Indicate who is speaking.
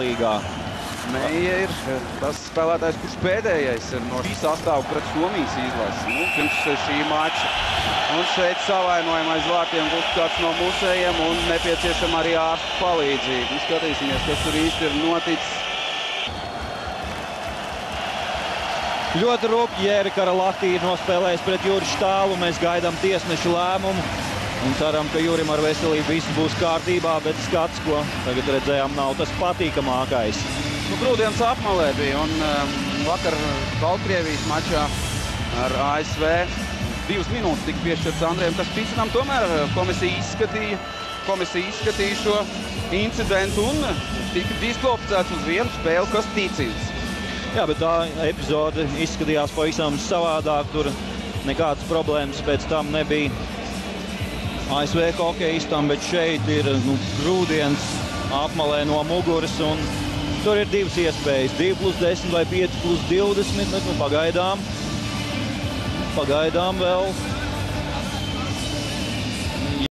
Speaker 1: līgā.
Speaker 2: Meija ir tas spēlētājs, kurš pēdējais ir no sastāvu pret Somijas izlasi. Pirms šī mača. Un šeit savainojam aiz vārtiem būs kāds no musējiem un nepieciešama arī ārstu palīdzību. Skatīsimies, kas tur īsti ir noticis.
Speaker 1: Ļoti rūpīgi Jērika Aralati ir nospēlējis pret Juri Štālu. Mēs gaidām tiesnešu lēmumu un ceram, ka Jurim ar veselību viss būs kārtībā, bet skats, ko tagad redzējām, nav tas patīkamākais.
Speaker 2: Grūdienas apmalē bija un vakar Baltkrievijas mačā ar ASV 2 minūtes tika piešķirts Andrejam Kaspīcinam. Tomēr komisija izskatīja šo incidentu un tika diskvalificēts uz vienu spēli Kaspīcins.
Speaker 1: Jā, bet tā epizode izskatījās pavisam savādāk. Tur nekādas problēmas pēc tam nebija ASV hokeistam, bet šeit ir grūdienas apmalē no muguras un tur ir divas iespējas, 2+10 vai 5+20, bet pagaidām vēl